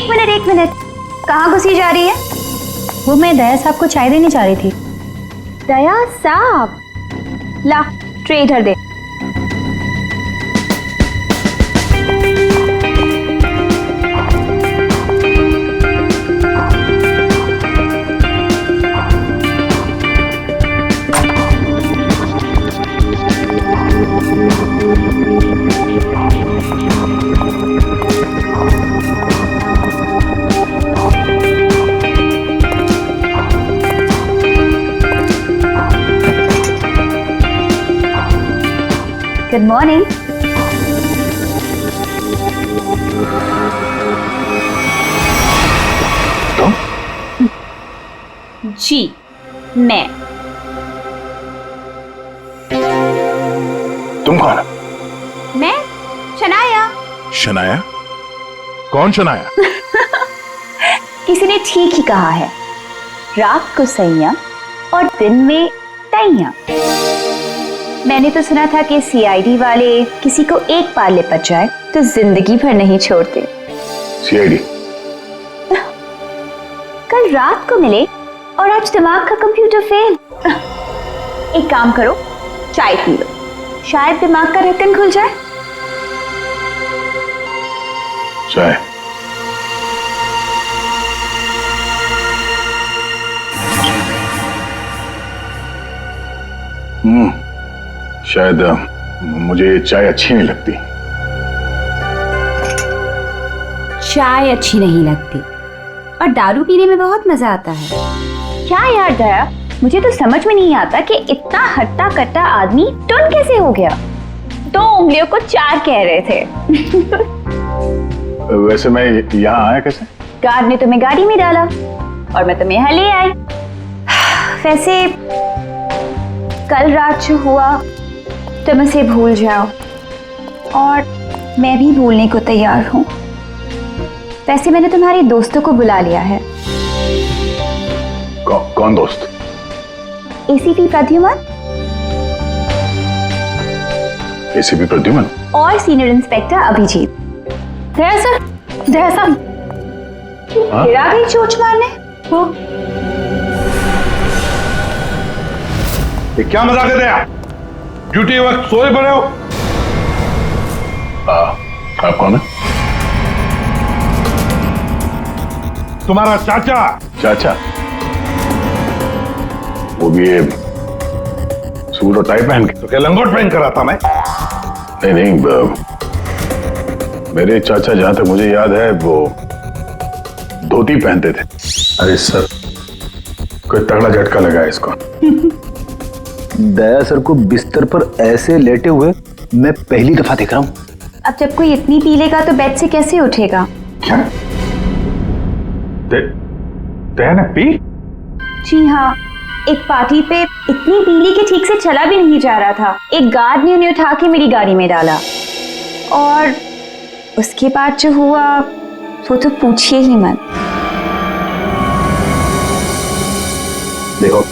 एक मिनट, कहाँ घुसी जा रही है? वो मैं दया साहब को चाय देने जा रही थी। दया साहब, ला ट्रे इधर दे। Good morning. जी मैं। तुम कौन? मैं शनाया। शनाया? कौन शनाया? किसी ने ठीक ही कहा है, रात को सैया और दिन में तैया। मैंने तो सुना था कि सीआईडी वाले किसी को एक बार लिपट जाए तो जिंदगी भर नहीं छोड़ते। सीआईडी? कल रात को मिले और आज दिमाग का कंप्यूटर फेल। एक काम करो, चाय पी लो, शायद दिमाग का ढक्कन खुल जाए। चाय? शायद मुझे ये चाय अच्छी नहीं लगती। चाय अच्छी नहीं लगती और दारू पीने में बहुत मजा आता है। क्या यार दया, मुझे तो समझ में नहीं आता कि इतना हट्टा कट्टा आदमी टुन कैसे हो गया। 2 उंगलियों को 4 कह रहे थे। वैसे मैं यहाँ आया कैसे? गार्ड ने तुम्हें गाड़ी में डाला और मैं तुम्हें यहाँ ले आई। वैसे कल रात जो हुआ तुम उसे भूल जाओ और मैं भी भूलने को तैयार हूँ। वैसे मैंने तुम्हारे दोस्तों को बुला लिया है। कौन दोस्त? एसीपी प्रद्युमन। एसीपी प्रद्युमन और सीनियर इंस्पेक्टर अभिजीत। दया सर, दया साहब, फिर आ गई चोट मारने। वो ये क्या मजाक है दया? ड्यूटी वक्त सोए पड़े हो? आप कौन है? तुम्हारा चाचा। चाचा? वो भी ये सूट और टाई पहन के? तो क्या लंगोट पहन कर आता मैं? नहीं, मेरे चाचा जहां तक मुझे याद है वो धोती पहनते थे। अरे सर, कोई तगड़ा झटका लगा है इसको। दया सर को बिस्तर पर ऐसे लेटे हुए मैं पहली दफा देख रहा हूँ। अब जब कोई इतनी पी लेगा तो बेड से कैसे उठेगा? क्या? दया ने पी? जी हाँ, एक पार्टी पे इतनी पीली कि ठीक से चला भी नहीं जा रहा था। एक गार्ड ने उन्हें उठा के मेरी गाड़ी में डाला और उसके बाद जो हुआ वो तो पूछिए ही मत। देखो,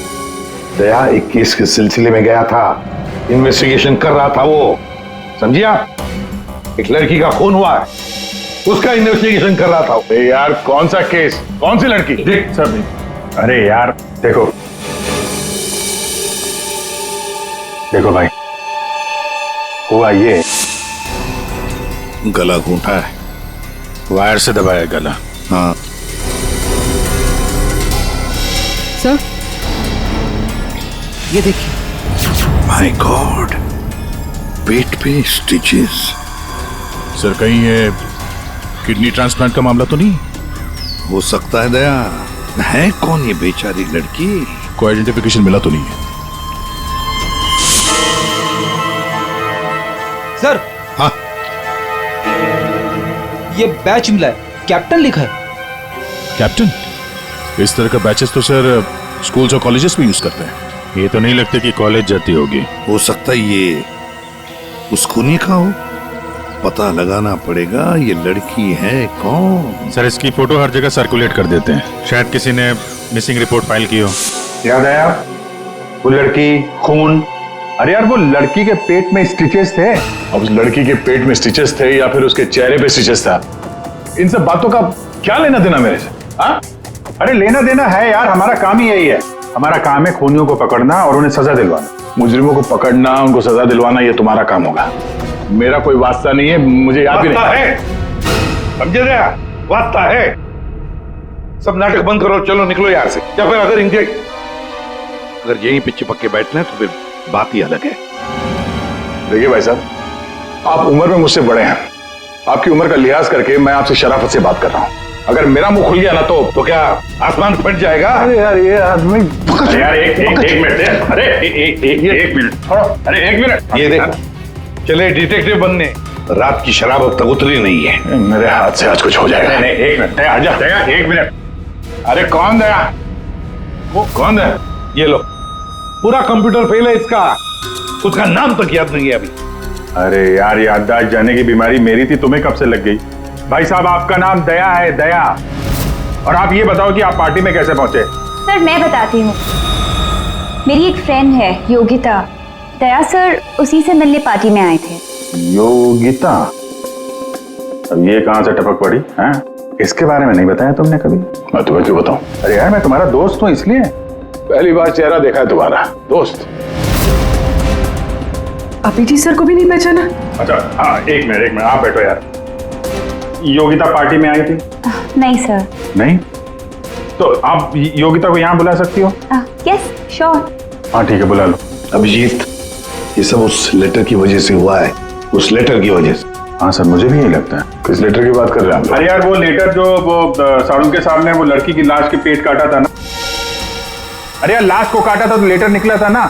दया एक केस के सिलसिले में गया था, इन्वेस्टिगेशन कर रहा था वो, समझिए आप? एक लड़की का खून हुआ है, उसका इन्वेस्टिगेशन कर रहा था। यार कौन सा केस, कौन सी लड़की? देख सर, अरे यार देखो भाई, हुआ ये, गला घूंटा है, वायर से दबाया गला। हाँ सर, ये देखिए। माय गॉड, पेट पे स्टिचेस। सर कहीं ये किडनी ट्रांसप्लांट का मामला तो नहीं? हो सकता है दया। है कौन ये बेचारी लड़की? कोई आइडेंटिफिकेशन मिला तो नहीं है? सर। हाँ, ये बैच मिला है, कैप्टन लिखा है। कैप्टन? इस तरह का बैचेस तो सर स्कूल्स और कॉलेजेस में यूज करते हैं। ये तो नहीं लगता कि कॉलेज जाती होगी। हो सकता है ये उस खूनी का हो। पता लगाना पड़ेगा ये लड़की है कौन। सर इसकी फोटो हर जगह सर्कुलेट कर देते हैं, शायद किसी ने मिसिंग रिपोर्ट फाइल की हो। याद आया वो लड़की, खून। अरे यार वो लड़की के पेट में स्टिचेस थे। अब उस लड़की के पेट में स्टिचेस थे या फिर उसके चेहरे पे स्टिचेस था, इन सब बातों का क्या लेना देना मेरे से? हाँ? अरे लेना देना है यार, हमारा काम ही यही है। हमारा काम है खूनियों को पकड़ना और उन्हें सजा दिलवाना। मुजरिमों को पकड़ना, उनको सजा दिलवाना, ये तुम्हारा काम होगा। मेरा कोई वास्ता नहीं है, मुझे याद भी नहीं है। समझे रहे? वास्ता है। सब नाटक बंद करो, चलो निकलो यहाँ से। या फिर अगर यहीं पे चिपक के बैठना है तो फिर बात ही अलग है। देखिए भाई साहब, आप उम्र में मुझसे बड़े हैं। आपकी उम्र का लिहाज करके मैं आपसे शराफत से बात कर रहा हूँ। अगर मेरा मुंह खुल गया ना तो क्या आसमान फट जाएगा? अरे यार ये आदमी यार एक मिनट। अरे एक मिनट छोड़ो। अरे एक मिनट। ये देखो, चले डिटेक्टिव बनने। रात की शराब अब तक उतरी नहीं है। मेरे हाथ से आज कुछ हो जाएगा। नहीं एक मिनट आजा। दया एक मिनट। अरे कौन दया? वो कौन है? ये लो, पूरा कंप्यूटर फेल है इसका। उसका नाम तक याद नहीं है अभी। अरे यार, याददाश्त जाने की बीमारी मेरी थी, तुम्हें कब से लग गई? भाई साहब, आपका नाम दया है, दया। और आप ये बताओ कि आप पार्टी में कैसे पहुंचे? सर मैं बताती हूँ। मेरी एक फ्रेंड है योगिता, दया सर उसी से मिलने पार्टी में आए थे। योगिता? अब ये कहां से टपक पड़ी हैं? इसके बारे में नहीं बताया तुमने कभी? मैं तुम्हें क्यों बताऊं? अरे यार, मैं तुम्हारा दोस्त हूं, इसलिए पहली बार चेहरा देखा है तुम्हारा। दोस्त? अभिजीत सर को भी नहीं पहचाना? अच्छा हाँ, एक मिनट आप बैठो यार। योगिता पार्टी में आई थी? नहीं सर। नहीं? तो आप योगिता को यहाँ बुला सकती हो? Yes sure. हाँ ठीक है, बुला लो। अभिजीत, ये सब उस लेटर की वजह से हुआ है। उस लेटर की वजह से। हाँ सर, मुझे भी यही लगता है। किस लेटर की बात कर रहे हैं? अरे यार, वो लेटर जो वो साड़ू के साहब ने वो लड़की की लाश के पेट काटा था ना। अरे यार, लाश को काटा था तो लेटर निकला था ना।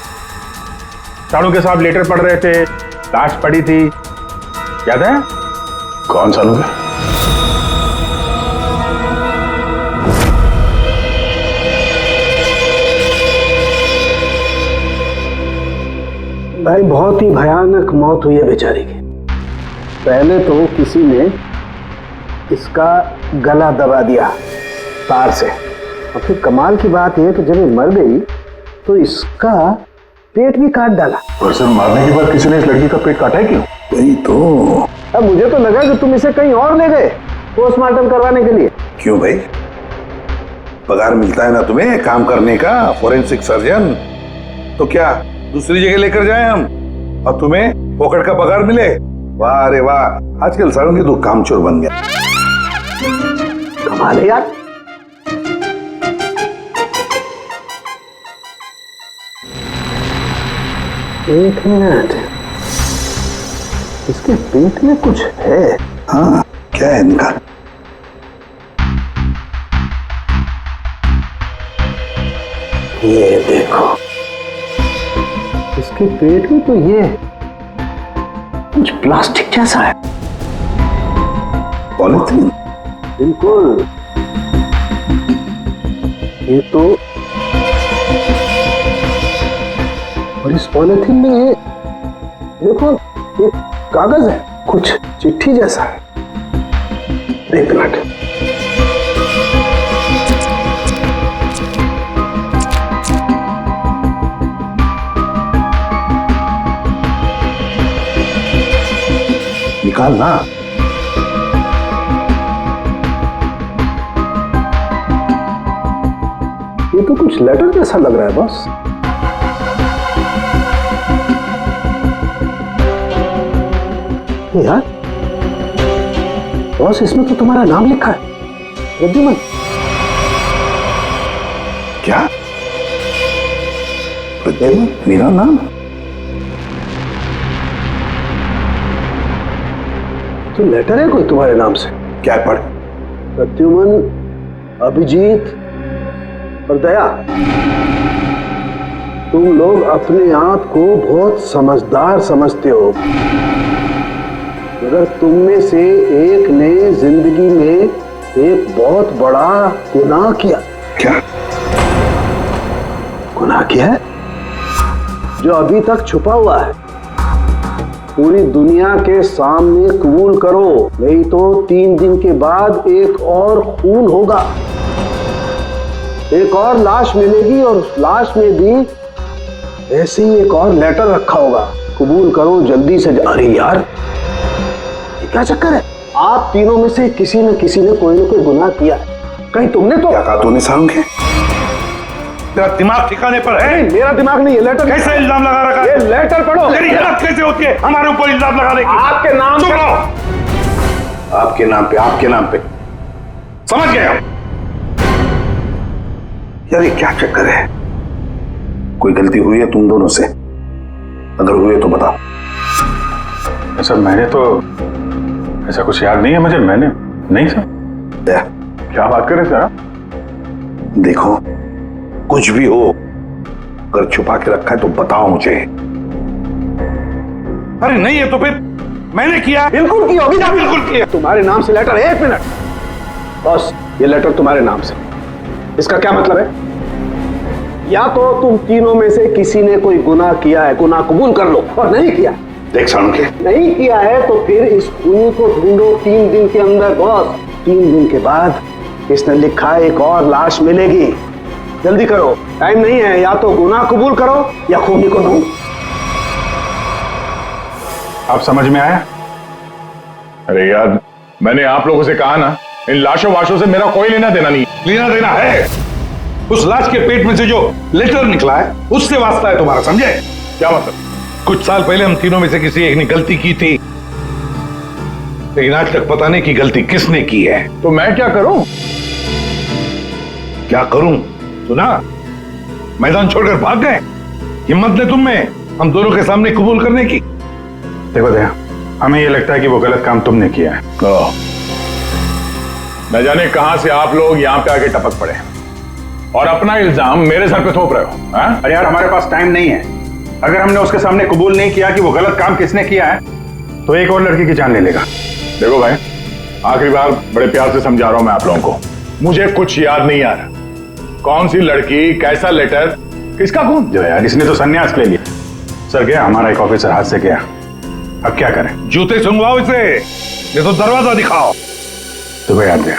साड़ू के साहब लेटर पढ़ रहे थे, लाश पड़ी थी, याद है? कौन साड़ू के? भाई बहुत ही भयानक मौत हुई है बेचारी की। पहले तो किसी ने इसका गला दबा दिया तार से, और फिर कमाल की बात यह कि जब ये मर गई तो इसका पेट भी काट डाला। और सर, मारने के बाद किसी ने इस लड़की का पेट काटा है क्यों? वही तो। अब मुझे तो लगा कि तुम इसे कहीं और ले गए पोस्टमार्टम करवाने के लिए। क्यों भाई? पगार मिलता है ना तुम्हें काम करने का, फोरेंसिक सर्जन। तो क्या दूसरी जगह लेकर जाए हम और तुम्हें पॉकेट का पगार मिले? वाह रे वाह, आजकल सारों की तो कामचोर बन गया। कमाल है यार। एक मिनट, इसके पेट में कुछ है। हाँ, क्या है इनका? ये देखो, इसके पेट में तो ये कुछ प्लास्टिक जैसा है। पॉलिथीन? बिल्कुल। ये तो, और इस पॉलिथीन में ये देखो, एक कागज है, कुछ चिट्ठी जैसा है। एक मिनट, निकाल ना। ये तो कुछ लेटर जैसा लग रहा है बॉस। यार बॉस, इसमें तो तुम्हारा नाम लिखा है, प्रद्युमन। क्या? प्रद्युमन मेरा नाम? तो लेटर है कोई तुम्हारे नाम से? क्या पढ़? प्रद्युमन, अभिजीत और दया, तुम लोग अपने आप को बहुत समझदार समझते हो, मगर तुम में से एक ने जिंदगी में एक बहुत बड़ा गुनाह किया। क्या गुनाह किया है? जो अभी तक छुपा हुआ है। पूरी दुनिया के सामने कबूल करो, नहीं तो 3 दिन के बाद एक और खून होगा, एक और लाश मिलेगी, और उस लाश में भी ऐसे ही एक और लेटर रखा होगा। कबूल करो जल्दी से। अरे यार, ये क्या चक्कर है? आप तीनों में से किसी न किसी ने कोई न कोई गुनाह किया है। कहीं तुमने तो क्या कहा तूने सारुण के? तेरा दिमाग ठिकाने पर है? मेरा दिमाग नहीं, ये लेटर कैसे इल्जाम लगा रखा ये है? लेटर पढ़ो। तेरी हिम्मत कैसे होती है हमारे ऊपर इल्जाम लगाने की? आपके नाम चुप पे रहो। आपके नाम पे समझ गए हम। यार ये क्या चक्कर है? कोई गलती हुई है तुम दोनों से? अगर हुई है तो बताओ। सर मैंने तो ऐसा कुछ याद नहीं है मुझे। मैंने नहीं सर। क्या बात कर रहे सर? देखो कुछ भी हो, अगर छुपा के रखा है तो बताओ मुझे। अरे नहीं है तो फिर मैंने किया। बिल्कुल की होगी। क्या बिल्कुल किया? तुम्हारे नाम से लेटर। 1 मिनट बॉस, ये लेटर तुम्हारे नाम से। इसका क्या मतलब है? या तो तुम तीनों में से किसी ने कोई गुनाह किया है, गुनाह कबूल कर लो, और नहीं किया। देख सारुण के, नहीं किया है तो फिर इस खूनी को ढूंढो 3 दिन के अंदर बॉस। 3 दिन के बाद इसने लिखा एक और लाश मिलेगी। जल्दी करो, टाइम नहीं है। या तो गुनाह कबूल करो या खूनी को ढूंढो। आप समझ में आया? अरे यार मैंने आप लोगों से कहा ना, इन लाशों वाशों से मेरा कोई लेना देना नहीं। लेना देना है। उस लाश के पेट में से जो लेटर निकला है उससे वास्ता है तुम्हारा, समझे? क्या मतलब? कुछ साल पहले हम तीनों में से किसी एक ने गलती की थी, लेकिन आज तक पता नहीं कि गलती किसने की है। तो मैं क्या करूं? क्या करूं? सुना, मैदान छोड़कर भाग गए। हिम्मत ने तुम में हम दोनों के सामने कबूल करने की। देखो दया, हमें ये लगता है कि वो गलत काम तुमने किया है। न जाने कहां से आप लोग यहां पे आके टपक पड़े और अपना इल्जाम मेरे सर पे थोप रहे हो। हाँ? अरे यार हमारे पास टाइम नहीं है। अगर हमने उसके सामने कबूल नहीं किया कि वो गलत काम किसने किया है तो एक और लड़की की जान ले लेगा। देखो भाई, आखिरी बार बड़े प्यार से समझा रहा हूं मैं आप लोगों को, मुझे कुछ याद नहीं आ रहा। कौन सी लड़की, कैसा लेटर, किसका खून? जो यार इसने तो संन्यास ले लिया। सर गया, हमारा एक ऑफिसर हाथ से गया। अब क्या करें? जूते सुंघवाओ इसे, ये तो दरवाजा दिखाओ। तुम्हें याद है?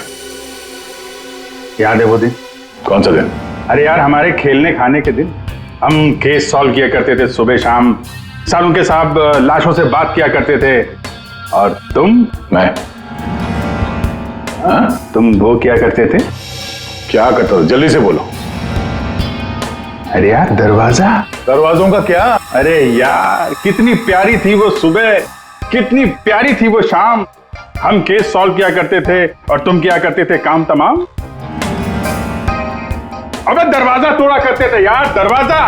याद है वो दिन? कौन सा दिन? अरे यार हमारे खेलने खाने के दिन हम केस सॉल्व किया करते थे सुबह शाम। सारुण के साहब लाशों से बात किया करते थे। और तुम? मैं? तुम वो किया करते थे? क्या करता था? जल्दी से बोलो। अरे यार दरवाजा। दरवाजों का क्या? अरे यार कितनी प्यारी थी वो सुबह, कितनी प्यारी थी वो शाम। हम केस सॉल्व किया करते थे और तुम किया करते थे काम तमाम। अबे दरवाजा तोड़ा करते थे यार, दरवाजा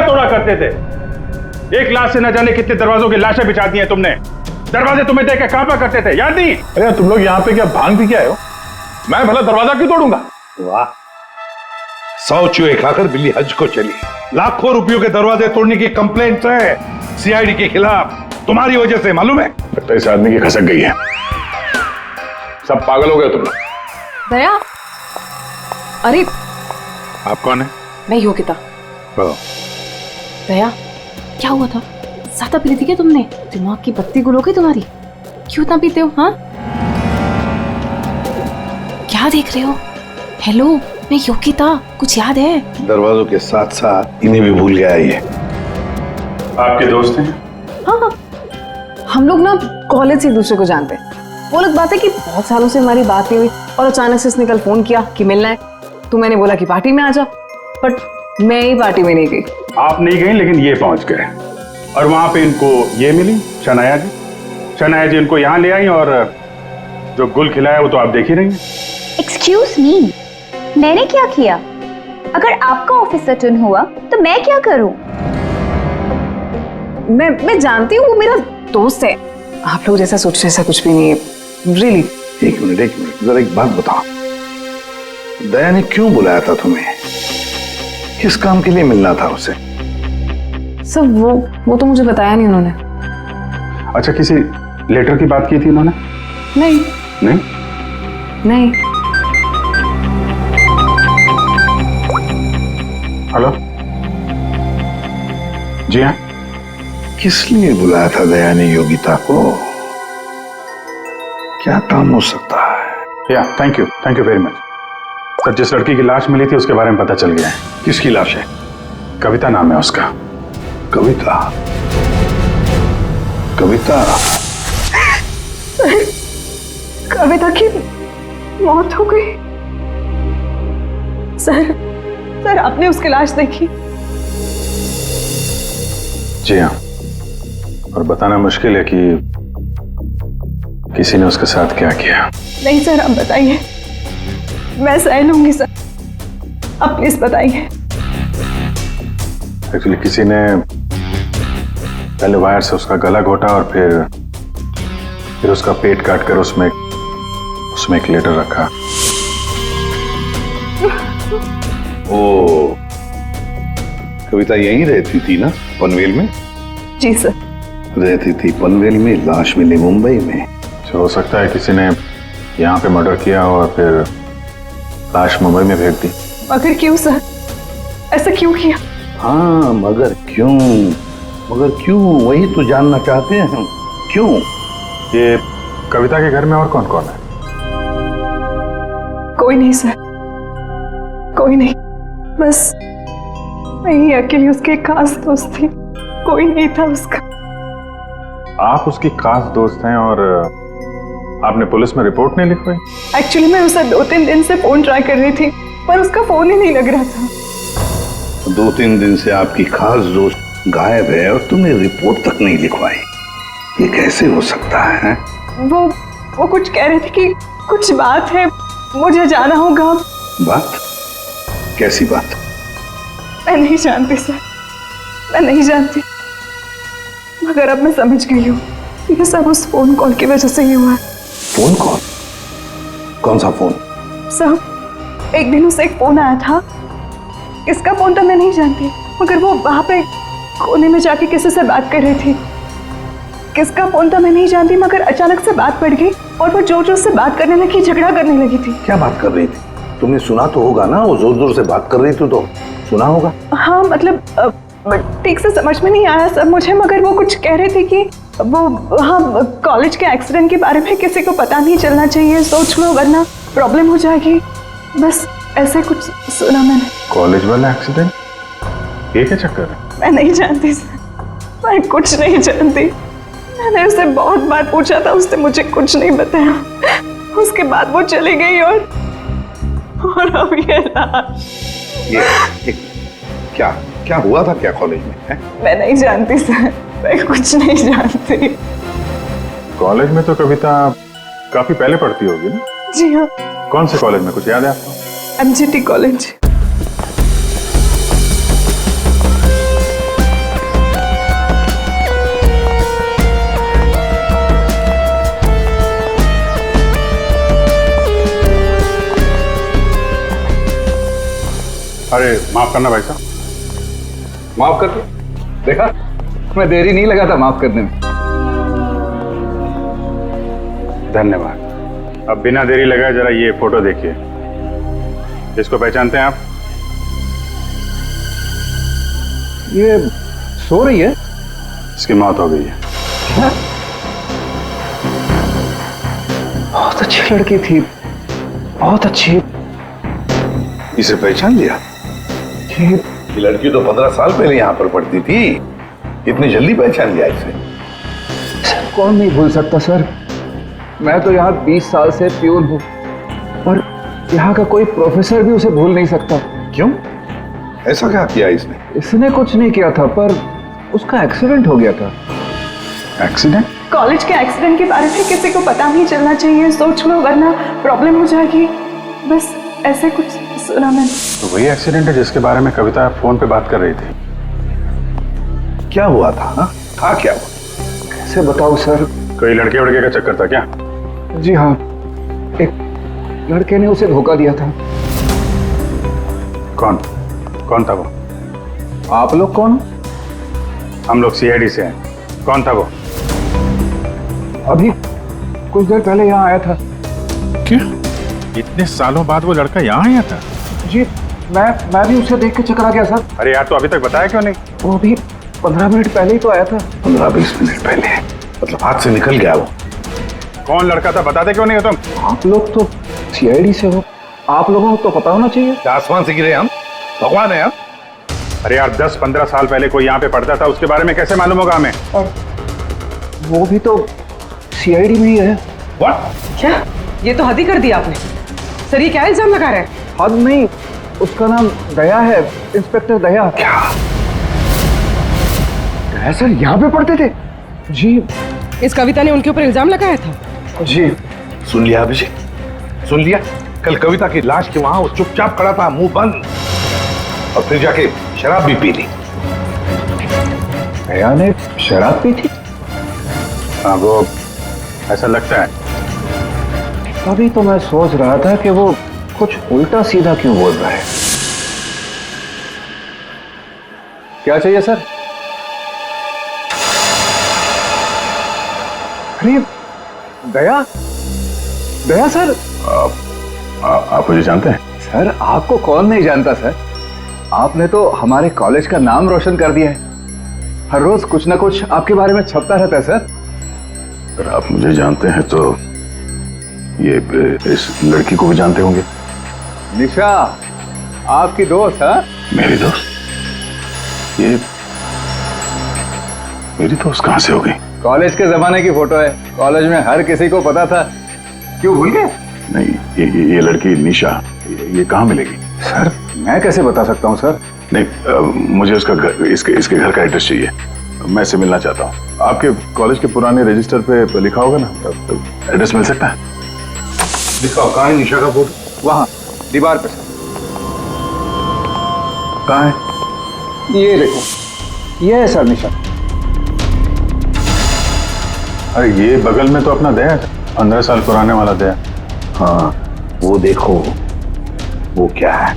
तोड़ा करते थे। एक लाश से न जाने कितने दरवाजों की लाशें बिछा दी हैं तुमने। दरवाजे तुम्हें देख के कांपा करते थे, याद नहीं? अरे तुम लोग यहाँ पे क्या भांग पी के आए हो? मैं भला दरवाजा क्यों तोड़ूंगा? वाह, 100 चूहे खाकर बिल्ली हज को चली। लाखों रुपयों के दरवाजे तोड़ने की कंप्लेंट है सीआईडी के खिलाफ, तुम्हारी वजह से, मालूम है? लगता है इस आदमी की खसक गई है। सब पागल हो गए तुम लोग। दया, अरे आप कौन है? मैं योगिता। बताओ। दया, क्या हुआ था? ज्यादा पी ली थी क्या तुमने? दिमाग की बत्ती गुल हो गई तुम्हारी? क्यों इतना पीते हो? हाँ, क्या देख रहे हो? हेलो, मैं योगिता, कुछ याद है? दरवाजों के साथ साथ इन्हें भी भूल गया ये। आपके दोस्त हैं? हाँ, हम लोग ना कॉलेज से एक दूसरे को जानते हैं। वो अलग बात है कि बहुत सालों से हमारी बात नहीं हुई और अचानक से इसने कल फोन किया कि मिलना है, तो मैंने बोला कि पार्टी में आ जा, बट मैं ही पार्टी में नहीं गई। आप नहीं गई लेकिन ये पहुंच गए और वहां पे इनको ये मिली, शनाया जी। शनाया जी इनको यहाँ ले आई और जो गुल खिलाया वो तो आप देख ही रही हैं। एक्सक्यूज मी, मैंने क्या किया? अगर आपका ऑफिसर टर्न हुआ तो मैं क्या करूं? मैं जानती हूँ वो मेरा दोस्त है। आप लोग जैसा सोच रहे ऐसा कुछ भी नहीं है, रियली। एक मिनट, जरा एक बात बताओ, दया ने क्यों बुलाया था तुम्हें? किस काम के लिए मिलना था उसे? सब वो तो मुझे बताया नहीं उन्होंने। अच्छा, किसी लेटर की बात की थी उन्होंने? नहीं नहीं? नहीं। हेलो जी हाँ। किस लिए बुलाया था दया ने योगिता को? क्या काम हो सकता है? या thank you very much sir. जिस लड़की की लाश मिली थी उसके बारे में पता चल गया है। किसकी लाश है? कविता नाम है उसका। कविता? कविता की मौत हो गई। सर आपने उसकी लाश देखी? जी हाँ, और बताना मुश्किल है कि किसी ने उसके साथ क्या किया। नहीं सर, आप बताइए, मैं सह लूंगी सर, आप प्लीज बताइए। एक्चुअली किसी ने पहले वायर से उसका गला घोटा और फिर उसका पेट काट कर उसमें एक लेटर रखा। ओ, कविता यहीं रहती थी ना, पनवेल में? जी सर। रहती थी पनवेल में, लाश मिली मुंबई में। हो सकता है किसी ने यहाँ पे मर्डर किया और फिर लाश मुंबई में भेज दी। मगर क्यों सर, ऐसा क्यों किया? हाँ, मगर क्यों वही तो जानना चाहते हैं हम, क्यों? ये कविता के घर में और कौन कौन है? कोई नहीं सर, कोई नहीं, बस मैं ही अकेली उसकी एक खास दोस्त थी, कोई नहीं था उसका। आप उसकी खास दोस्त हैं और आपने पुलिस में रिपोर्ट नहीं लिखवाई? एक्चुअली मैं उसे 2-3 दिन से फोन ट्राई कर रही थी, पर उसका फोन ही नहीं लग रहा था। 2-3 दिन से आपकी खास दोस्त गायब है और तुमने रिपोर्ट तक नहीं लिखवाई, ये कैसे हो सकता है? वो कुछ कह रहे थे कि कुछ बात है, मुझे जाना होगा। बात? कैसी बात? मैं नहीं जानती सर, मैं नहीं जानती, मगर अब मैं समझ गई हूँ ये सब उस फोन कॉल की वजह से ही हुआ है। Phone call? कौन सा फोन? सर, एक दिन उसे एक फोन आया था, किसका फोन था मैं नहीं जानती, मगर वो वहां पे कोने में जाके किसी से बात कर रही थी। किसका फोन था मैं नहीं जानती, मगर अचानक से बात बढ़ गई और वो जोर जोर से बात करने लगी, झगड़ा करने लगी थी। क्या बात कर रही थी? तुमने सुना तो होगा ना, वो जोर जोर से बात कर रही थी तो सुना होगा। हाँ, मतलब ठीक से समझ में नहीं आया सर मुझे, मगर वो कुछ कह रहे थे कि वो हाँ कॉलेज के एक्सीडेंट के बारे में किसी को पता नहीं चलना चाहिए, सोच लो वरना प्रॉब्लम हो जाएगी, बस ऐसे कुछ सुना मैंने। कॉलेज वाला एक्सीडेंट? ये क्या चक्कर है? मैं नहीं जानती सर, मैं कुछ नहीं जानती। मैंने उसे बहुत बार पूछा था, उसने मुझे कुछ नहीं बताया। उसके बाद वो चली गई और अब ये क्या हुआ था क्या कॉलेज में है? मैं नहीं जानती सर, मैं कुछ नहीं जानती। कॉलेज में तो कविता काफी पहले पढ़ती होगी ना? जी हाँ। कौन से कॉलेज में, कुछ याद है आपको? MGT college. अरे माफ करना भाई साहब। माफ कर दो। देखा, मैं देरी नहीं लगा था माफ करने में। धन्यवाद। अब बिना देरी लगाए जरा ये फोटो देखिए। इसको पहचानते हैं आप? ये सो रही है? इसकी मौत हो गई है। बहुत अच्छी लड़की थी, बहुत अच्छी। इसे पहचान लिया? ये लड़की तो 15 साल पहले यहाँ पर पढ़ती थी, इतनी जल्दी पहचान लिया इसे? सर, कौन नहीं भूल सकता सर, मैं तो यहाँ 20 साल से प्यून हूँ और यहाँ का कोई प्रोफेसर भी उसे भूल नहीं सकता। क्यों? ऐसा क्या किया इसने? इसने कुछ नहीं किया था, पर उसका एक्सीडेंट हो गया था। एक्सीडेंट? कॉलेज के एक्सीडेंट के बारे में किसी को पता नहीं चलना चाहिए, सोच लो वरना प्रॉब्लम हो जाएगी, बस ऐसे कुछ सुना मैंने। तो वही एक्सीडेंट है जिसके बारे में कविता फोन पे बात कर रही थी। क्या हुआ था? हाँ, था क्या हुआ? कैसे बताऊं सर? कोई लड़के वड़के का चक्कर था क्या? जी हाँ, एक लड़के ने उसे धोखा दिया था। कौन था वो? आप लोग कौन? हम लोग CID से हैं। कौन था वो? अभी कुछ देर पहले यहाँ आया था। क्या? इतने सालों बाद वो लड़का यहाँ आया था? जी, मैं भी उसे देख के चकरा गया सर। अरे यार, तो अभी तक बताया क्यों नहीं? वो अभी 15 मिनट पहले ही तो आया था। 15-20 मिनट पहले? मतलब हाथ से निकल गया वो? कौन लड़का था बताते क्यों नहीं हो तुम? आप लोग तो CID से हो, आप लोगों को तो पता होना चाहिए। आसमान से गिरे हम? भगवान है हम? अरे यार, 10-15 साल पहले कोई यहाँ पे पढ़ता था, उसके बारे में कैसे मालूम होगा हमें? और वो भी तो CID में ही है। What? क्या? ये तो हद ही कर दिया आपने। सर ये क्या इल्जाम लगा रहे हैं? हद नहीं, उसका नाम दया है, इंस्पेक्टर दया। क्या? दया सर यहाँ पे पढ़ते थे? जी इस कविता ने उनके ऊपर इल्जाम लगाया था? जी। सुन लिया अभिषेक, सुन लिया? कल कविता की लाश के वहां वो चुपचाप खड़ा था, मुंह बंद, और फिर जाके शराब भी पी ली। दया ने शराब पी थी? हाँ, वो ऐसा लगता है। तभी तो मैं सोच रहा था कि वो कुछ उल्टा सीधा क्यों बोल रहा है। क्या चाहिए सर? अरे दया, दया सर। आप मुझे जानते हैं? सर आपको कौन नहीं जानता सर, आपने तो हमारे कॉलेज का नाम रोशन कर दिया है। हर रोज कुछ ना कुछ आपके बारे में छपता रहता है सर। अगर आप मुझे जानते हैं तो ये इस लड़की को भी जानते होंगे। निशा आपकी दोस्त है? मेरी दोस्त? ये मेरी दोस्त कहां से हो गई? कॉलेज के जमाने की फोटो है, कॉलेज में हर किसी को पता था। क्यों भूल गए? नहीं, ये लड़की निशा, ये कहाँ मिलेगी? सर मैं कैसे बता सकता हूँ सर? नहीं, मुझे उसका घर, इसके घर का एड्रेस चाहिए। मैं इससे मिलना चाहता हूँ। आपके कॉलेज के पुराने रजिस्टर पे लिखा होगा ना, एड्रेस मिल सकता है? दिखाओ, कहाँ है निशा का फोटो? वहाँ दीवार पे सर। कहाँ है? ये देखो, ये है सर निशा। अरे ये बगल में तो अपना दया है, 15 साल पुराने वाला दया। हाँ, वो देखो, वो क्या है?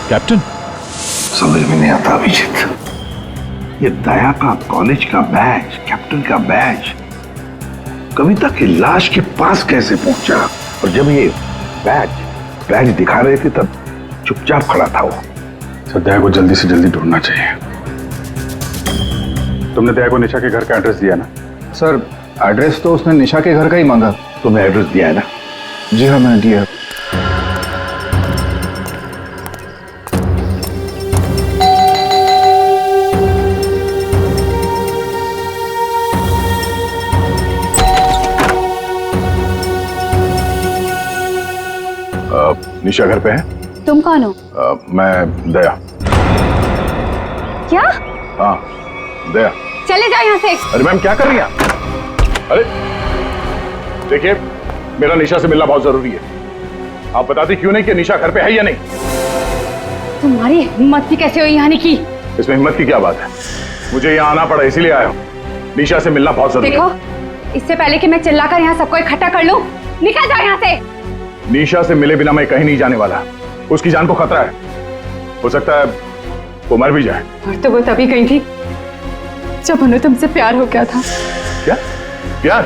कैप्टन, समझ में नहीं आता अभिजीत। ये दया का कॉलेज का बैच, कैप्टन का बैच, कविता की लाश के पास कैसे पहुंचा? और जब ये बैच दिखा रहे थे तब चुपचाप खड़ा था वो। सर दया को जल्दी से जल्दी ढूंढना चाहिए। तुमने दया को निशा के घर का एड्रेस दिया ना? सर एड्रेस तो उसने निशा के घर का ही मांगा। तुमने एड्रेस दिया है ना? जी हाँ मैंने दिया। निशा घर पे है? तुम कौन हो? मैं दया। क्या? हाँ दया। चले जाओ यहाँ से। अरे मैम क्या कर रही हैं? अरे देखिए, मेरा निशा से मिलना बहुत जरूरी है। आप बताते क्यों नहीं कि निशा घर पे है या नहीं? तुम्हारी हिम्मत ही कैसे हुई यहाँ आने की? इसमें हिम्मत की क्या बात है? मुझे यहाँ आना पड़ा इसीलिए आया हूँ। निशा से मिलना बहुत जरूरी है। देखो, इससे पहले कि मैं चिल्लाकर यहाँ सबको इकट्ठा कर लूं, निकल जाओ यहाँ से। निशा से मिले बिना मैं कहीं नहीं जाने वाला। उसकी जान को खतरा है, हो सकता है वो मर भी जाए। और तो वो तभी गई थी जब उन्हें तुमसे प्यार हो गया था। क्या प्यार?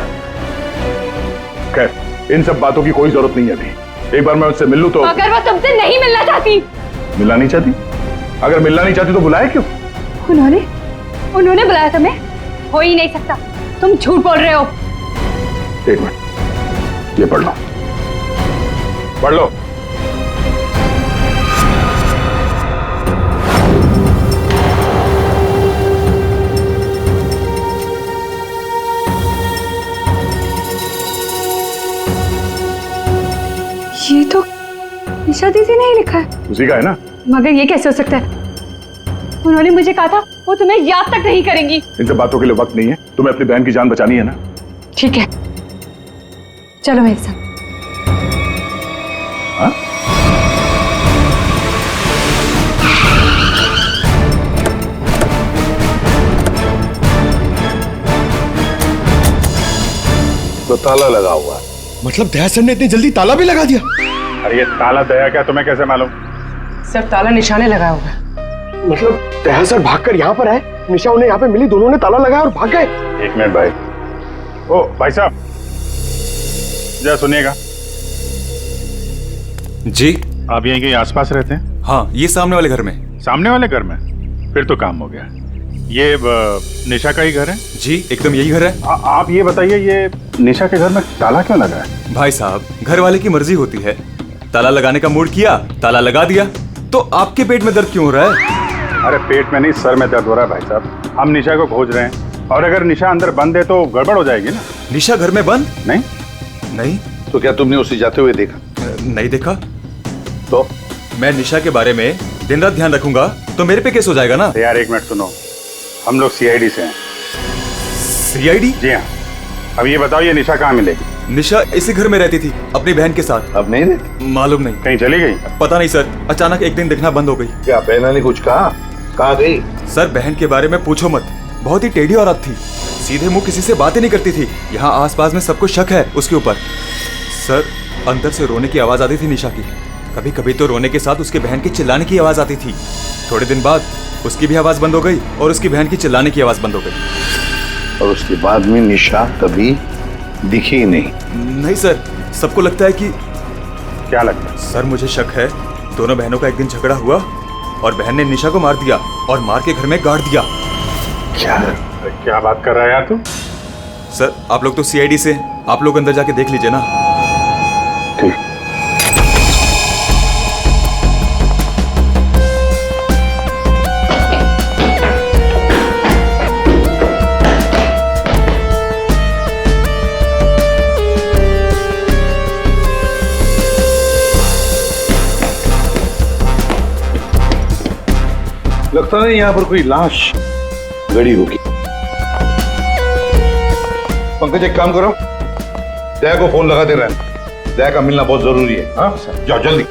खैर, इन सब बातों की कोई जरूरत नहीं है अभी। एक बार मैं उससे मिल लूं तो। अगर वो तुमसे नहीं मिलना चाहती? मिलना नहीं चाहती? अगर मिलना नहीं चाहती तो बुलाया क्यों? उन्होंने बुलाया तुम्हें? हो ही नहीं सकता, तुम झूठ बोल रहे हो। एक मिनट, ये पढ़ लो, पढ़ लो। ये तो निशा दीदी ने ही लिखा है। उसी का है ना? मगर ये कैसे हो सकता है? उन्होंने मुझे कहा था वो तुम्हें याद तक नहीं करेंगी। इन सब बातों के लिए वक्त नहीं है। तुम्हें अपनी बहन की जान बचानी है ना? ठीक है, चलो मेरे साथ। हाँ? तो ताला लगा हुआ है। मतलब दया सर ने इतनी जल्दी ताला भी लगा दिया? अरे ये ताला दया क्या, तुम्हें कैसे मालूम? सिर्फ ताला निशाने लगाया होगा। मतलब दया सर भागकर यहाँ पर आए, निशा उन्हें यहाँ पे मिली, दोनों ने ताला लगाया और भाग गए। एक मिनट भाई। ओ भाई साहब, जरा सुनिएगा। जी, आप यहीं के आसपास रहते हैं? हाँ, ये सामने वाले घर में। सामने वाले घर में? फिर तो काम हो गया। ये निशा का ही घर है? जी, एकदम यही घर है। आप ये बताइए, ये निशा के घर में ताला क्यों लगा है? भाई साहब, घर वाले की मर्जी होती है। ताला लगाने का मूड किया, ताला लगा दिया। तो आपके पेट में दर्द क्यों हो रहा है? अरे पेट में नहीं, सर में दर्द हो रहा है भाई साहब। हम निशा को खोज रहे हैं और अगर निशा अंदर बंद है तो गड़बड़ हो जाएगी ना। निशा घर में बंद? नहीं। तो क्या तुमने उसे जाते हुए देखा? नहीं देखा। तो मैं निशा के बारे में दिन रात ध्यान रखूंगा तो मेरे पे केस हो जाएगा ना। यार एक मिनट सुनो, हम लोग सीआईडी से हैं। सीआईडी? जी हाँ। अब ये बताओ, ये निशा कहाँ मिलेगी? निशा इसी घर में रहती थी अपनी बहन के साथ। अब नहीं रहती? मालूम नहीं। कहीं चली गई? पता नहीं सर, अचानक एक दिन दिखना बंद हो गई। क्या बहना ने कुछ कहा? कहाँ गई? सर बहन के बारे में पूछो मत, बहुत ही टेढ़ी औरत थी, सीधे मुंह किसी से बातें नहीं करती थी। यहाँ आसपास में सबको शक है उसके ऊपर। सर अंदर से रोने की आवाज आती थी निशा की, कभी कभी तो रोने के साथ उसके बहन की चिल्लाने की आवाज आती थी। थोड़े दिन बाद उसकी भी आवाज बंद हो गई और उसकी बहन की चिल्लाने की आवाज बंद हो गई। और उसके बाद में निशा कभी दिखी ही नहीं? नहीं सर, सबको लगता है कि। क्या लगता है? सर मुझे शक है दोनों बहनों का एक दिन झगड़ा हुआ और बहन ने निशा को मार दिया और मार के घर में गाड़ दिया। क्या बात कर रहा है यार तू? सर आप लोग तो सीआईडी से, आप लोग अंदर जाके देख लीजिए ना। ठीक। लगता नहीं यहाँ पर कोई लाश गड़ी होगी। पंकज एक काम करो, दया को फोन लगाते रहना, दया का मिलना बहुत जरूरी है। हाँ जाओ जल्दी।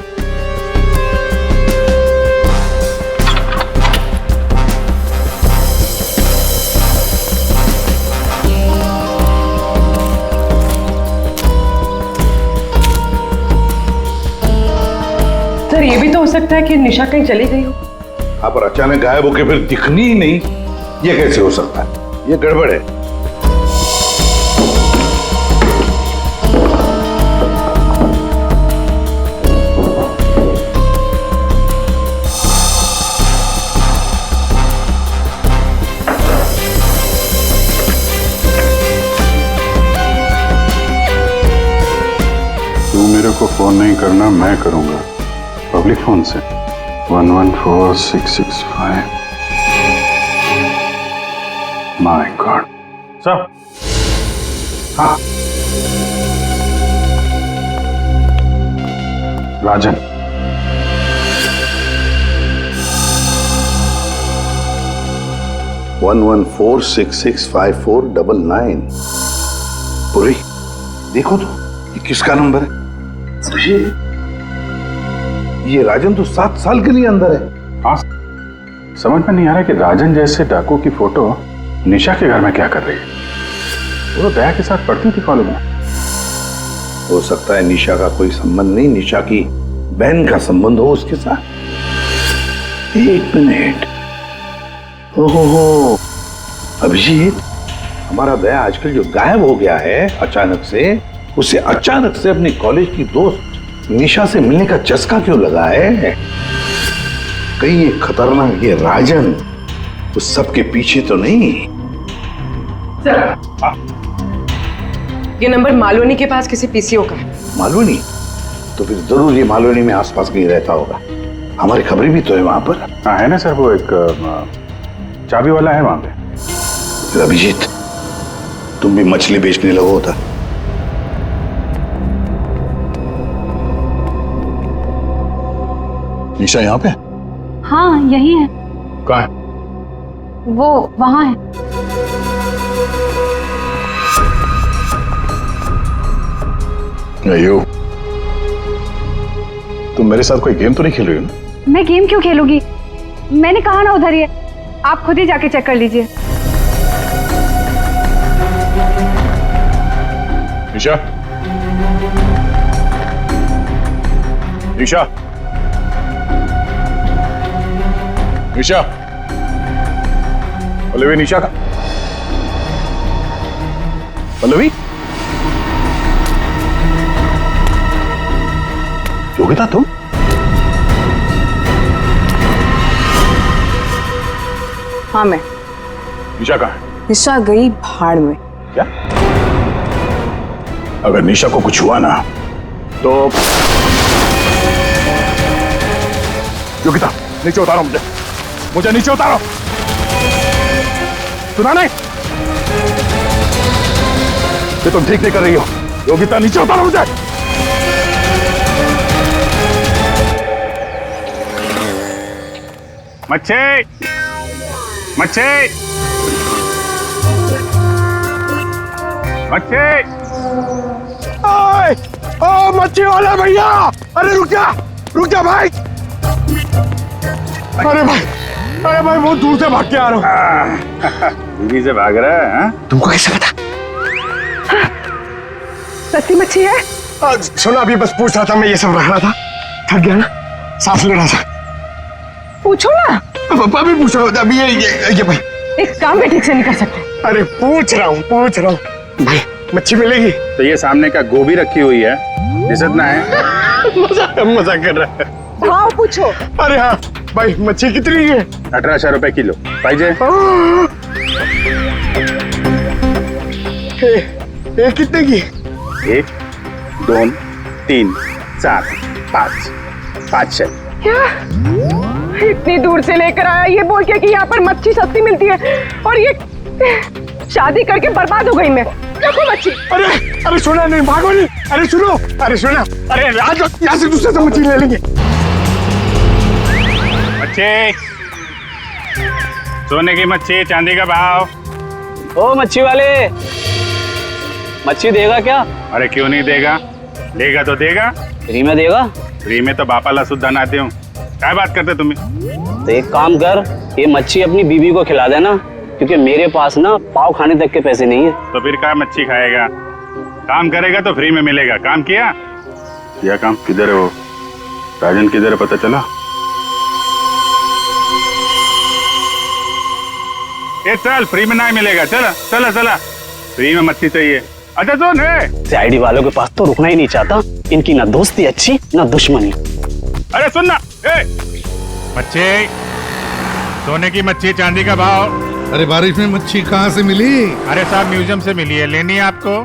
सर ये भी तो हो सकता है कि निशा कहीं चली गई हो। हाँ पर अचानक गायब होके फिर दिखनी ही नहीं, ये कैसे हो सकता है? ये गड़बड़ है। तू मेरे को फोन नहीं करना, मैं करूंगा पब्लिक फोन से। 114665। My God. सर। हाँ राजन। वन 114665499। पूरी देखो तो ये किसका नंबर है? ये राजन तो 7 साल के लिए अंदर है। हाँ, समझ में नहीं आ रहा कि राजन जैसे डाकू की फोटो निशा के घर में क्या कर रही है। वो तो दया के साथ पढ़ती थी कॉलेज में। हो सकता है निशा का कोई संबंध नहीं, निशा की बहन का संबंध हो उसके साथ। एक मिनट। ओहो अभिजीत, हमारा दया आजकल जो गायब हो गया है अचानक से, उसे अचानक से अपनी कॉलेज की दोस्त निशा से मिलने का चस्का क्यों लगा है? कहीं ये खतरनाक ये राजन उस सब के पीछे तो नहीं? ये नंबर मालवनी के पास किसी पीसीओ का है। मालवनी? तो फिर जरूर ये मालवनी में आसपास कहीं रहता होगा। हमारी खबरें भी तो है वहां पर। हाँ है ना सर, वो एक चाबी वाला है वहां पे। अभिजीत तुम भी मछली बेचने लगो था। निशा यहाँ पे? हाँ यही है। कहाँ है? वो वहां है। अयो, तुम मेरे साथ कोई गेम तो नहीं खेल रही हो ना? मैं गेम क्यों खेलूंगी? मैंने कहा ना उधर ही है, आप खुद ही जाके चेक कर लीजिए। निशा, निशा, निशा, पल्लवी, निशा का पल्लवी, योगिता तुम? हाँ मैं। निशा कहाँ है? निशा गई भाड़ में। क्या? अगर निशा को कुछ हुआ ना तो योगिता नीचे उतारो, मुझे नीचे उतारो। सुना नहीं? ये तुम ठीक नहीं कर रही हो। योगिता नीचे उतारो मुझे। मच्छी मच्छी मच्छी, ओ मच्छी वाला भैया, अरे रुक जा भाई। अरे भाई बहुत दूर से भाग के आ रहा हूँ। दीदी से भाग रहा है? तुमको कैसे पता? सस्ती मच्छी है। सुना, अभी बस पूछ रहा था, मैं ये सब रख रहा था, थक गया ना, सांस ले रहा था। पूछो ना। अभी पूछ रहा हूँ, अभी ये भाई एक काम भी ठीक से नहीं कर सकते। अरे पूछ रहा हूँ भाई, मच्छी मिलेगी? तो ये सामने का गोभी रखी हुई है, दिसत ना है? मजाक कर रहा है। भाव पूछो। अरे हाँ भाई, मच्छी कितनी है? 1800 रुपए किलो पाहिजे। ये कितने की? 1 2 3 4 5 500। क्या इतनी दूर से लेकर आया ये बोल के कि यहाँ पर मच्छी सस्ती मिलती है, और ये शादी करके बर्बाद हो गई मैं। देखो मच्छी। अरे सुना नहीं, भागो नहीं। अरे सुनो, अरे आज यहाँ से दूसरे से मच्छी ले लेंगे। मच्छी, सोने की मच्छी, चांदी का भाव। ओ मच्छी वाले, मच्छी देगा क्या? अरे क्यों नहीं देगा, देगा तो देगा। फ्री में देगा? फ्री में तो बापाला सुद्धा ना दे। क्या बात करते तुम्हें? तो एक काम कर, ये मच्छी अपनी बीवी को खिला देना, क्योंकि मेरे पास ना पाव खाने तक के पैसे नहीं है। तो फिर क्या मच्छी खाएगा? काम करेगा तो फ्री में मिलेगा। काम किया काम? किधर है वो राजन, किधर है पता चला? ये चल, फ्री में नहीं मिलेगा। चला फ्री में मच्छी चाहिए। अच्छा सुन, सीआईडी वालों के पास तो रुकना ही नहीं चाहता, इनकी ना दोस्ती अच्छी ना दुश्मनी। अरे सुन ना, मच्छी, सोने की मच्छी, चांदी का भाव। अरे बारिश में मच्छी कहाँ से मिली? अरे साहब म्यूजियम से मिली है, लेनी है आपको?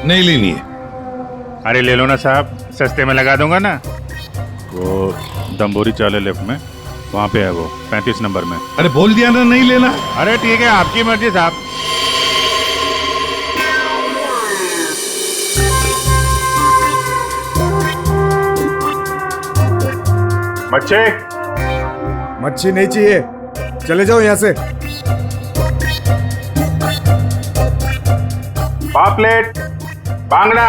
नहीं लेनी है। अरे ले लो ना साहब, सस्ते में लगा दूंगा ना। वो दम्बोरी चाले लेफ्ट में, वहाँ पे है वो 35 नंबर में। अरे बोल दिया ना नहीं लेना। अरे ठीक है, आपकी मर्जी साहब। मच्छी नहीं चाहिए, चले जाओ यहाँ से। पापलेट, बांगड़ा।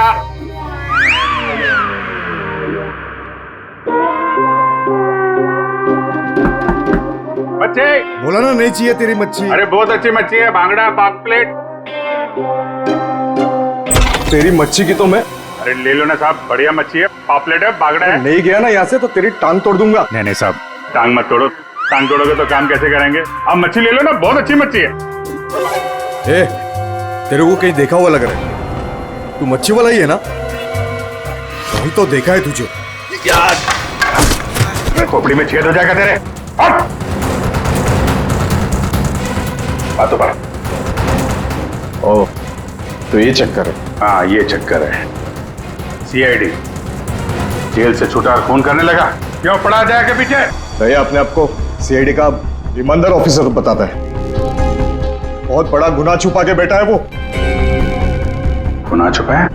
मच्छी बोला ना नहीं चाहिए तेरी मच्छी। अरे बहुत अच्छी मच्छी है, बांगड़ा, पापलेट। तेरी मच्छी की तो मैं। अरे ले लो ना साहब, बढ़िया मच्छी है, पापलेट है, बांगड़ा है। नहीं गया ना यहाँ से तो तेरी टांग तोड़ दूंगा। नहीं साहब, टांग मत तोड़ो, टांग तोड़ोगे तो काम कैसे करेंगे? अब मच्छी ले लो ना, बहुत अच्छी मच्छी है। तेरे को कहीं देखा हुआ लग रहा है, तू मच्छी वाला ही है ना? कहीं तो देखा है तुझे यार। खोपड़ी में छेद हो जाएगा तेरे। बातों पर। ओ, तो ये चक्कर है? हाँ ये चक्कर है। सीआईडी जेल से छूटा और खून करने लगा, क्यों पड़ा जाएगा पीछे? नहीं, अपने आप को सीआईडी का ईमानदार ऑफिसर बताता है। बहुत बड़ा गुनाह छुपा के बैठा है वो। गुनाह छुपा है?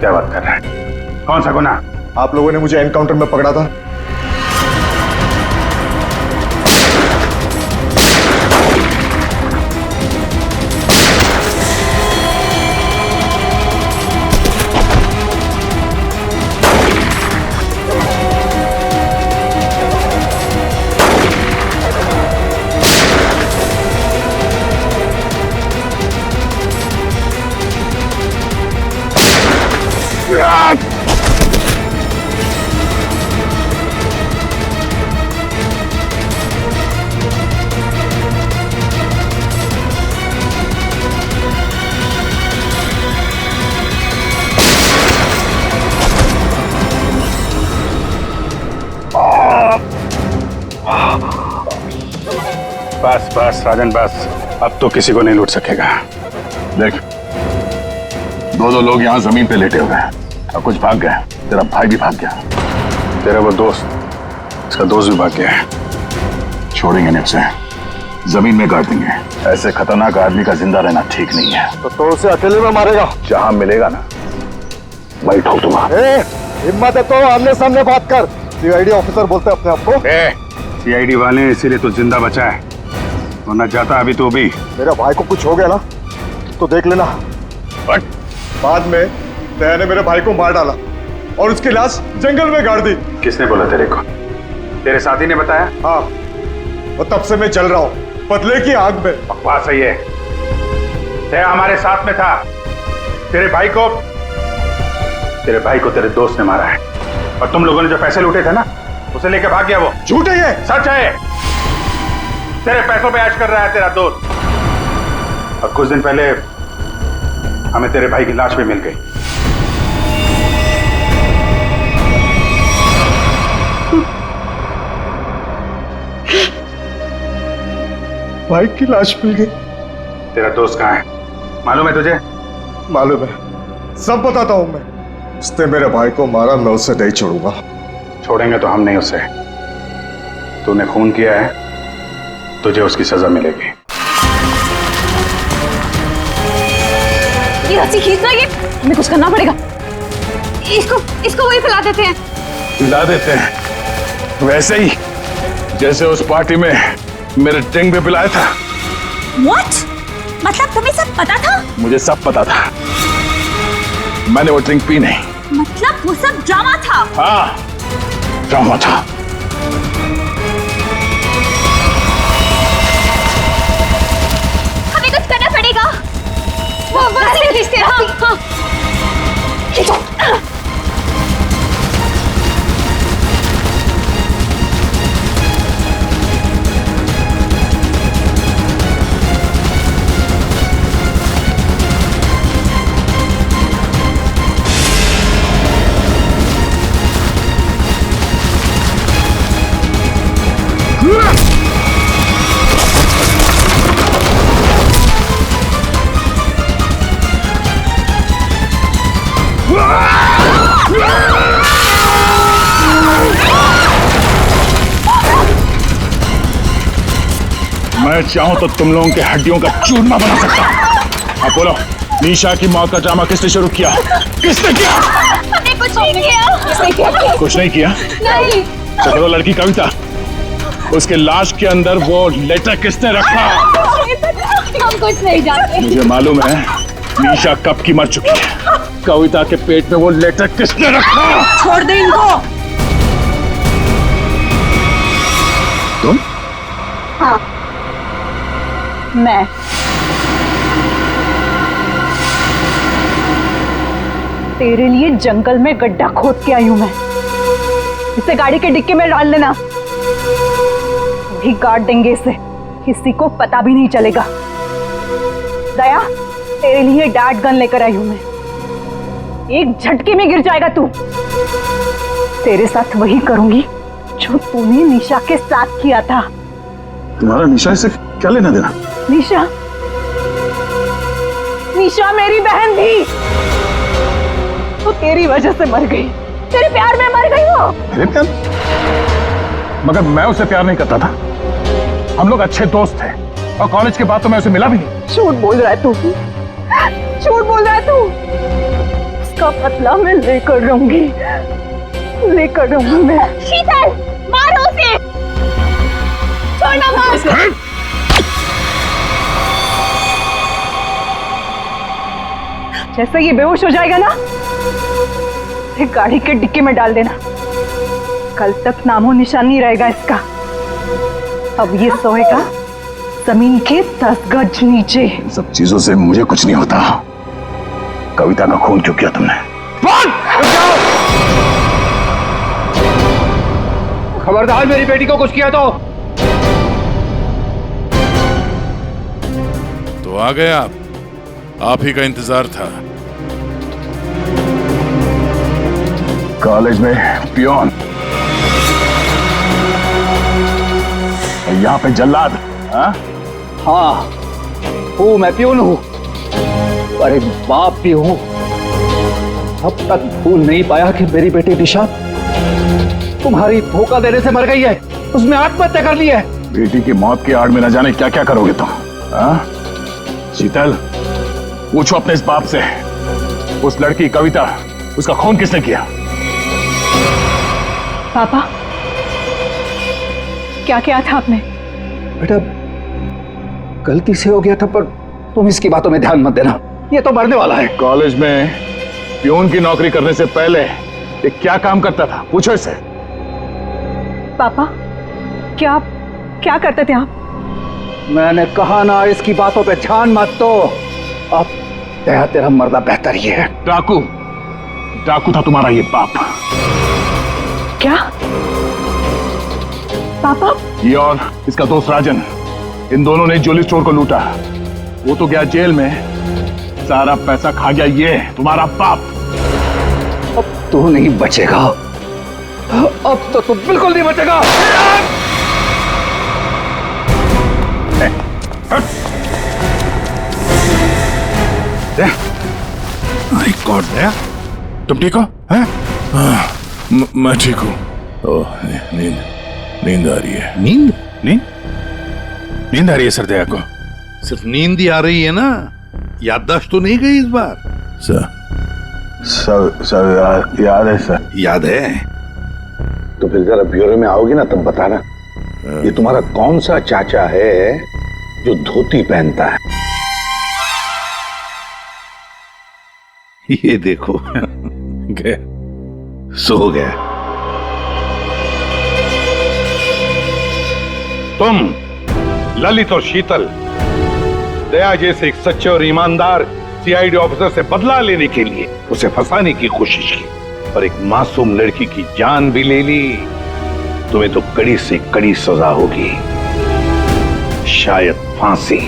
क्या बात कर रहा है? कौन सा गुनाह? आप लोगों ने मुझे एनकाउंटर में पकड़ा था। बस बस राजन बस, अब तो किसी को नहीं लूट सकेगा। देख, दो लोग यहाँ जमीन पे लेटे हुए हैं और कुछ भाग गए। तेरा भाई भी भाग गया, तेरा वो दोस्त, इसका दोस्त भी भाग गया है। छोड़ेंगे नहीं उसे, जमीन में गाड़ देंगे। ऐसे खतरनाक आदमी का जिंदा रहना ठीक नहीं है। तो उसे अकेले में मारेगा? जहां मिलेगा ना वही ठोक दूंगा। हिम्मत है तो आमने सामने बात कर। सीआईडी ऑफिसर बोलते हैं अपने आप को। सीआईडी वाले हैं, इसीलिए तो जिंदा बचा है, वरना जाता अभी तो भी। मेरे भाई को कुछ हो गया ना तो देख लेना। बाद में दया ने मेरे भाई को मार डाला और उसकी लाश जंगल में गाड़ दी। किसने बोला तेरे को? तेरे साथी ने बताया? हाँ, और तब से मैं जल रहा हूँ बदले की आग में। बकवास है ये। दया हमारे साथ में था। तेरे भाई को तेरे दोस्त ने मारा है, और तुम लोगों ने जो पैसे लूटे थे ना उसे लेके भाग गया वो। झूठ है ये? सच है। तेरे पैसों पे ऐश कर रहा है तेरा दोस्त। और कुछ दिन पहले हमें तेरे भाई की लाश भी मिल गई। भाई की लाश मिल गई? तेरा दोस्त कहाँ है मालूम है तुझे? मालूम है, सब बताता हूं मैं। उसने मेरे भाई को मारा, मैं उसे नहीं छोड़ूंगा। छोड़ेंगे तो हम नहीं उसे। तूने खून किया है, तुझे उसकी सजा मिलेगी। ये रस्सी खींचना, ये हमें कुछ करना पड़ेगा। इसको वही फैला देते हैं। पिला देते हैं वैसे ही जैसे उस पार्टी में मेरे टिंग पे पिलाया था। What? मतलब तुम्हें सब पता था? मुझे सब पता था, मैंने वो ड्रिंक पी नहीं। मतलब वो सब ड्रामा था? हाँ, ड्रामा था। हमें कुछ करना पड़ेगा। वो खींचते हैं। हाँ। खींचो। मैं चाहूं तो तुम लोगों के हड्डियों का चूरमा बना सकता हूं। अब बोलो, निशा की मौत का ड्रामा किसने शुरू किया? किसने किया? हमने कुछ नहीं किया। किसने किया? कुछ नहीं किया? नहीं। तो वो लड़की कविता, उसके लाश के अंदर वो लेटर किसने रखा? हम कुछ नहीं जानते। मुझे मालूम है निशा कब की मर चुकी है। कविता के पेट में वो लेटर किसने रखा? छोड़ दे इनको। तुम? हाँ, मैं। तेरे लिए जंगल में गड्ढा खोद के आई हूं मैं। इसे गाड़ी के डिक्की में डाल देना, वही गाड़ देंगे इसे, किसी को पता भी नहीं चलेगा। दया, तेरे लिए डैड गन लेकर आई हूं मैं। एक झटके में गिर जाएगा तू। तेरे साथ वही करूंगी जो तूने निशा के साथ किया था। तुम्हारा निशा से क्या लेना देना? निशा मेरी बहन थी, वो तेरी वजह से मर गई। तेरे प्यार में मर गई वो। मेरे प्यार? मगर मैं उसे प्यार नहीं करता था। हम लोग अच्छे दोस्त थे, और कॉलेज के बाद तो मैं उसे मिला भी नहीं। झूठ बोल रहा है तू, झूठ बोल रहा है तू। उसका बदला मैं लेकर रहूंगी मैं। शीतल, मारो उसे। छोड़ना मार। जैसे ये बेहोश हो जाएगा ना, इसे गाड़ी के डिक्की में डाल देना। कल तक नामो निशान नहीं रहेगा इसका। अब ये सोएगा जमीन के 10 गज नीचे। इन सब चीजों से मुझे कुछ नहीं होता। कविता का खून क्यों किया तुमने? खबरदार, मेरी बेटी को कुछ किया तो आ गए आप ही का इंतजार था। कॉलेज में पियोन, और यहाँ पे जल्लाद। हाँ, हूँ मैं, प्यून हूँ, पर एक बाप भी हूँ। अब तक भूल नहीं पाया कि मेरी बेटी निशा तुम्हारी धोखा देने से मर गई है। उसने आत्महत्या कर ली है। बेटी की मौत की आड़ में न जाने क्या क्या करोगे तुम? हाँ? शीतल, पूछो अपने इस बाप से, उस लड़की कविता, उसका खून किसने किया? पापा, क्या किया था आपने? बेटा, गलती से हो गया था, पर तुम इसकी बातों में ध्यान मत देना, ये तो मरने वाला है। कॉलेज में प्यून की नौकरी करने से पहले ये क्या काम करता था? पूछो इससे। पापा, क्या क्या करते थे आप? मैंने कहा ना, इसकी बातों पे ध्यान मत दो। अब तेरा मरना बेहतर ही है। डाकू था तुम्हारा ये बाप। क्या पापा? ये और इसका दोस्त राजन, इन दोनों ने ज्वेलरी स्टोर को लूटा। वो तो गया जेल में, सारा पैसा खा गया ये तुम्हारा बाप। अब तू नहीं बचेगा, अब तो तू बिल्कुल नहीं बचेगा। माय गॉड, तुम ठीक हो? हैं? मैं ठीक हूँ। ओह, नींद आ रही है। नींद आ रही है सर दया को। सिर्फ नींद ही आ रही है ना, याददाश्त तो नहीं गई इस बार? सब याद है सर। याद है? तो फिर जरा ब्यूरो में आओगे ना, तब बताना ये तुम्हारा कौन सा चाचा है जो धोती पहनता है। ये देखो गया, सो गया। तुम ललित और शीतल दया जैसे एक सच्चे और ईमानदार सीआईडी ऑफिसर से बदला लेने के लिए उसे फंसाने की कोशिश की और एक मासूम लड़की की जान भी ले ली। तुम्हें तो कड़ी से कड़ी सजा होगी, शायद फांसी।